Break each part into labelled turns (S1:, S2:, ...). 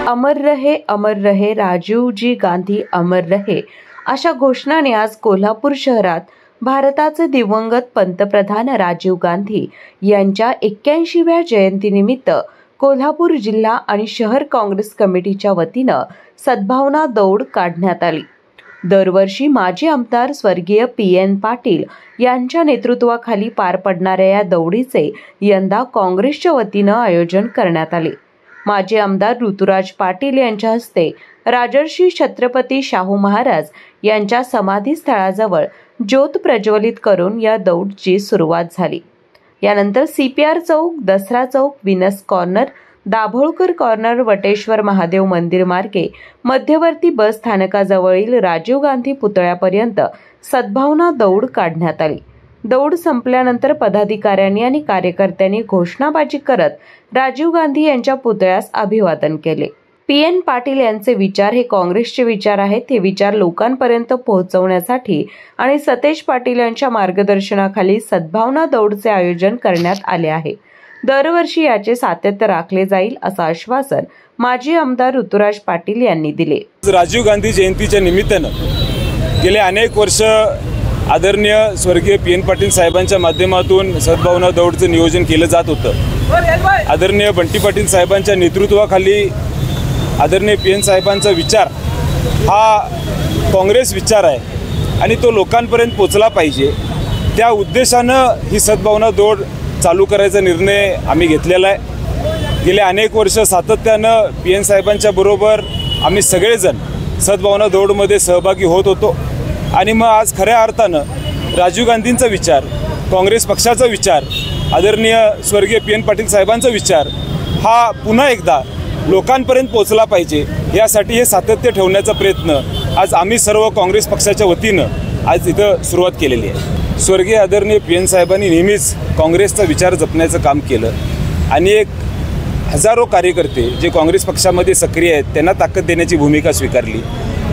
S1: अमर रहे राजीवजी गांधी अमर रहे अशा घोषणाने आज कोल्हापूर शहरात भारताचे दिवंगत पंतप्रधान राजीव गांधी यांच्या 81व्या जयंतीनिमित्त कोल्हापूर जिल्हा आणि शहर काँग्रेस कमिटीच्या वतीनं सद्भावना दौड काढण्यात आली। दरवर्षी माजी आमदार स्वर्गीय PN पाटील यांच्या नेतृत्वाखाली पार पडणाऱ्या या दौडीचे यंदा काँग्रेसच्या वतीनं आयोजन करण्यात आले। माजी आमदार ऋतुराज पाटील यांच्या हस्ते राजर्षी छत्रपती शाहू महाराज यांच्या समाधी स्थळाजवळ ज्योत प्रज्वलित करून या दौडची सुरुवात झाली। यानंतर CPR चौक, दसरा चौक, Venus corner, Dabholkar corner, Vateshwar Mahadev मंदिर मार्गे मध्यवर्ती बस स्थानकाजवळील राजीव गांधी पुतळ्यापर्यंत सद्भावना दौड काढण्यात आली। दौड संपल्यानंतर पदाधिकाऱ्यांनी आणि कार्यकर्त्यांनी घोषणाबाजी करत राजीव गांधी यांच्या पुतळ्यास अभिवादन केले। PN पाटील यांचे विचार हे काँग्रेसचे विचार आहेत। हे विचार लोकांपर्यंत पोहोचवण्यासाठी आणि सतेज पाटील यांच्या मार्गदर्शनाखाली सद्भावना दौडचे आयोजन करण्यात आले आहे। दरवर्षी याचे सातत्य राखले जाईल असं आश्वासन माजी आमदार ऋतुराज पाटील यांनी दिले।
S2: राजीव गांधी जयंतीच्या निमित्तानं गेले अनेक वर्ष आदरणीय स्वर्गीय PN पाटील साहेबांच्या माध्यमातून सद्भावना दौडचं नियोजन केलं जात होतं। आदरणीय बंटी पाटील साहेबांच्या नेतृत्वाखाली आदरणीय PN साहेबांचा विचार हा काँग्रेस विचार आहे आणि तो लोकांपर्यंत पोचला पाहिजे। त्या उद्देशानं ही सद्भावना दौड चालू करायचा निर्णय आम्ही घेतलेला आहे। गेले अनेक वर्ष सातत्यानं PN साहेबांच्या बरोबर आम्ही सगळेजण सद्भावना दौडमध्ये सहभागी होत होतो आणि मग आज खऱ्या अर्थानं राजीव गांधींचा विचार, काँग्रेस पक्षाचा विचार, आदरणीय स्वर्गीय PN पाटील साहेबांचा विचार हा पुन्हा एकदा लोकांपर्यंत पोहोचला पाहिजे, यासाठी हे सातत्य ठेवण्याचा प्रयत्न आज आम्ही सर्व काँग्रेस पक्षाच्या वतीनं आज इथं सुरुवात केलेली आहे। स्वर्गीय आदरणीय PN साहेबांनी नेहमीच काँग्रेसचा विचार जपण्याचं काम केलं आणि एक हजारो कार्यकर्ते जे काँग्रेस पक्षामध्ये सक्रिय आहेत त्यांना ताकद देण्याची भूमिका स्वीकारली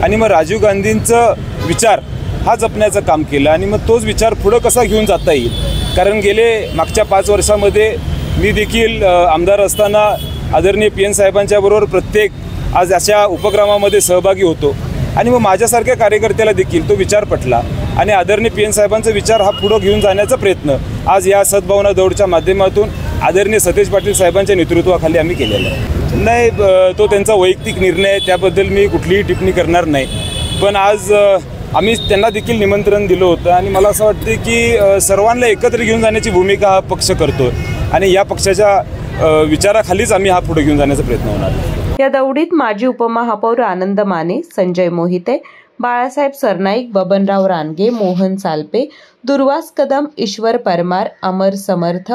S2: आणि मग राजीव गांधींचं विचार हा जपण्याचं काम केलं आणि मग तोच विचार पुढं कसा घेऊन जाता येईल, कारण गेले मागच्या 5 वर्षामध्ये मी देखील आमदार असताना आदरणीय PN साहेबांच्या बरोबर प्रत्येक आज अशा उपक्रमामध्ये सहभागी होतो आणि मग माझ्यासारख्या कार्यकर्त्याला देखील तो विचार पटला आणि आदरणीय PN साहेबांचा विचार हा पुढं घेऊन जाण्याचा प्रयत्न आज या सद्भावना दौडच्या माध्यमातून आदरणीय सतेज पाटील साहेबांच्या नेतृत्वाखाली आम्ही केलेला आहे। नाही, तो त्यांचा वैयक्तिक निर्णय आहे, त्याबद्दल मी कुठलीही टिप्पणी करणार नाही, पण आज आम्ही त्यांना देखील निमंत्रण दिलं होतं आणि मला असं वाटतं की सर्वांना एकत्र घेऊन जाण्याची भूमिका हा पक्ष करतो आणि या पक्षाच्या विचाराखालीच आम्ही हा पुढे घेऊन जाण्याचा प्रयत्न होणार।
S1: या दौडीत माजी उपमहापौर आनंद माने, संजय मोहिते, बाळासाहेब सरनाईक, बबनराव रानगे, मोहन सालपे, दुर्वास कदम, ईश्वर परमार, अमर समर्थ,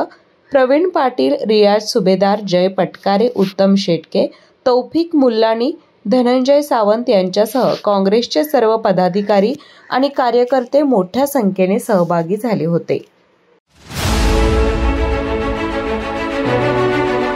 S1: प्रवीण पाटील, रियाज सुभेदार, जय पटकारे, उत्तम शेटके, तौफिक मुल्लानी, धनंजय सावंत यांच्यासह काँग्रेसचे सर्व पदाधिकारी आणि कार्यकर्ते मोठ्या संख्येने सहभागी झाले होते।